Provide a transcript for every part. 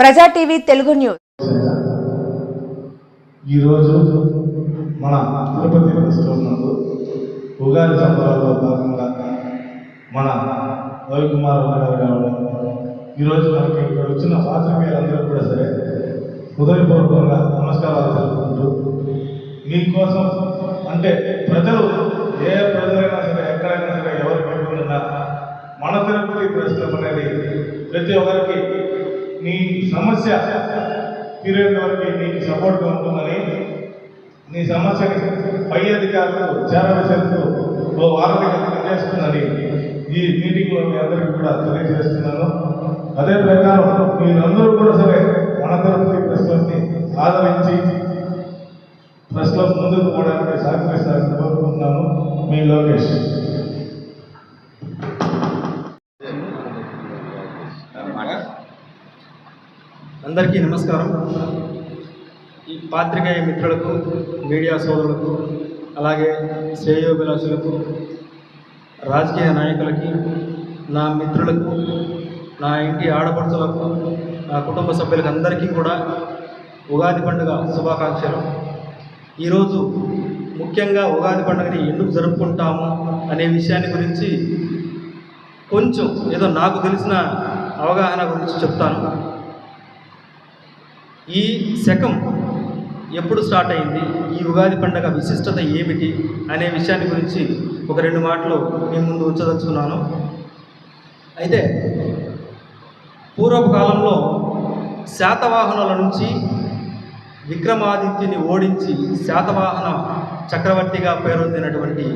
ప్రజా TV Telugu news. ఈరోజు మన తిరుపతి ప్రస్తుతంలో ఉగాది సంబరాల్లో భాగంగా మన రవికుమార్ గారు రావడం, ఈరోజు మనకి ఇక్కడ వచ్చిన పాత్రికేయులందరూ కూడా సరే హృదయపూర్వకంగా నమస్కారాలు తెలుపుకుంటూ, మీకోసం అంటే ప్రజలు ఏ ప్రజలైనా సరే ఎక్కడైనా సరే ఎవరికి ఇబ్బందిన్నా మన తిరుపతి ప్రెస్ క్లబ్ అనేది ప్రతి ఒక్కరికి నీ సమస్య తీరేంత వరకు నీకు సపోర్ట్గా ఉంటుందని, నీ సమస్యని పై అధికారులకు చేరవేసేందుకు ఓ వారానికి పనిచేస్తుందని ఈ మీటింగ్లో మీ అందరికీ కూడా తెలియజేస్తున్నాను. అదే ప్రకారం మీరందరూ కూడా సరే మన తిరుపతి ప్రెస్ క్లబ్ని ఆదరించి ప్రెస్ క్లబ్ ముందుకు పోవడానికి సహకరిస్తారని కోరుకుంటున్నాను. మీ లోకేష్. అందరికీ నమస్కారం. ఈ పాత్రికేయ మిత్రులకు, మీడియా సోదరులకు, అలాగే శ్రేయోభిలాషులకు, రాజకీయ నాయకులకి, నా మిత్రులకు, నా ఇంటి ఆడపడుచులకు, నా కుటుంబ సభ్యులకు అందరికీ కూడా ఉగాది పండుగ శుభాకాంక్షలు. ఈరోజు ముఖ్యంగా ఉగాది పండుగని ఎందుకు జరుపుకుంటాము అనే విషయాన్ని గురించి కొంచెం ఏదో నాకు తెలిసిన అవగాహన గురించి చెప్తాను. ఈ శకం ఎప్పుడు స్టార్ట్ అయింది, ఈ ఉగాది పండుగ విశిష్టత ఏమిటి అనే విషయాన్ని గురించి ఒక 2 మాటలు మీ ముందు ఉంచదలుచుకున్నాను. అయితే పూర్వపు కాలంలో శాతవాహనుల నుంచి విక్రమాదిత్యుని ఓడించి శాతవాహన చక్రవర్తిగా పేరొందినటువంటి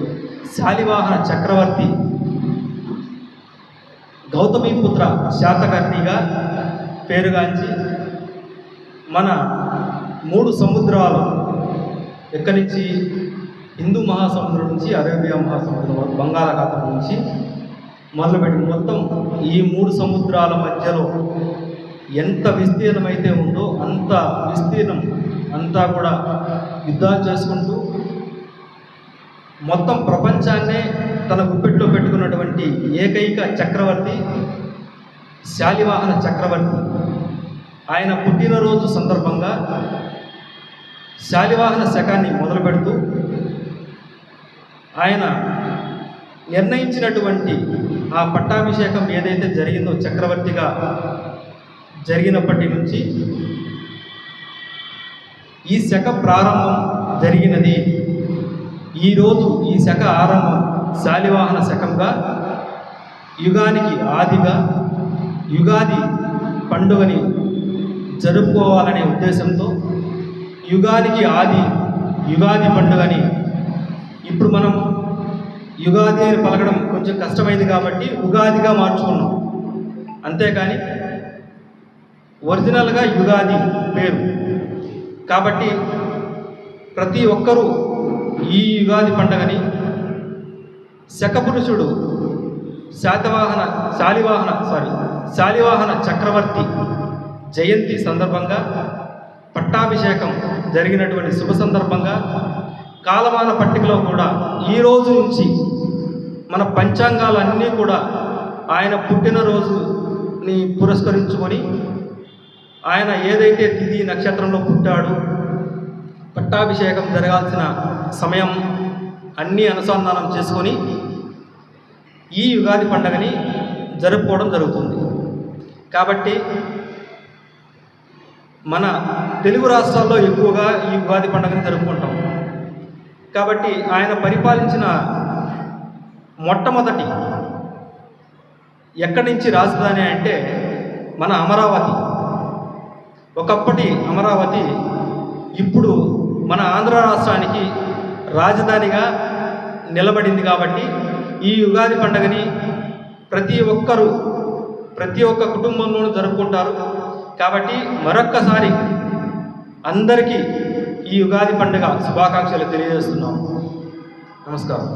శాలివాహన చక్రవర్తి గౌతమీపుత్ర శాతకర్ణిగా పేరుగాంచి మన 3 సముద్రాలు ఎక్కడి నుంచి, హిందూ మహాసముద్రం నుంచి అరేబియా మహాసముద్రం, బంగాళాఖాతం నుంచి మొదలుపెట్టి మొత్తం ఈ 3 సముద్రాల మధ్యలో ఎంత విస్తీర్ణమైతే ఉందో అంత విస్తీర్ణం అంతా కూడా యుద్ధాలు చేసుకుంటూ మొత్తం ప్రపంచాన్నే తన గుప్పెట్లో పెట్టుకున్నటువంటి ఏకైక చక్రవర్తి శాలివాహన చక్రవర్తి. ఆయన పుట్టినరోజు సందర్భంగా శాలివాహన శకాన్ని మొదలు పెడుతూ ఆయన నిర్ణయించినటువంటి ఆ పట్టాభిషేకం ఏదైతే జరిగిందో చక్రవర్తిగా జరిగినప్పటి నుంచి ఈ శక ప్రారంభం జరిగినది. ఈరోజు ఈ శక ఆరంభం శాలివాహన శకంగా, యుగానికి ఆదిగా యుగాది పండుగని జరుపుకోవాలనే ఉద్దేశంతో యుగానికి ఆది యుగాది పండుగని ఇప్పుడు మనం యుగాది అని పలకడం కొంచెం కష్టమైంది కాబట్టి ఉగాదిగా మార్చుకున్నాం. అంతేకాని ఒరిజినల్గా యుగాది పేరు కాబట్టి ప్రతి ఒక్కరూ ఈ యుగాది పండుగని శకపురుషుడు శాలివాహన చక్రవర్తి జయంతి సందర్భంగా, పట్టాభిషేకం జరిగినటువంటి శుభ సందర్భంగా కాలమాన పట్టికలో కూడా ఈ రోజు నుంచి మన పంచాంగాలన్నీ కూడా ఆయన పుట్టినరోజుని పురస్కరించుకొని ఆయన ఏదైతే తిథి నక్షత్రంలో పుట్టాడు, పట్టాభిషేకం జరగాల్సిన సమయం అన్నీ అనుసంధానం చేసుకొని ఈ యుగాది పండుగని జరుపుకోవడం జరుగుతుంది. కాబట్టి మన తెలుగు రాష్ట్రాల్లో ఎక్కువగా ఈ ఉగాది పండుగని జరుపుకుంటాం. కాబట్టి ఆయన పరిపాలించిన మొట్టమొదటి ఎక్కడి నుంచి రాజధాని అంటే మన అమరావతి. ఒకప్పటి అమరావతి ఇప్పుడు మన ఆంధ్ర రాష్ట్రానికి రాజధానిగా నిలబడింది. కాబట్టి ఈ యుగాది పండుగని ప్రతి ఒక్క కుటుంబంలోనూ జరుపుకుంటారు. కాబట్టి మరొక్కసారి అందరికీ ఈ యుగాది పండుగ శుభాకాంక్షలు తెలియజేస్తున్నాం. నమస్కారం.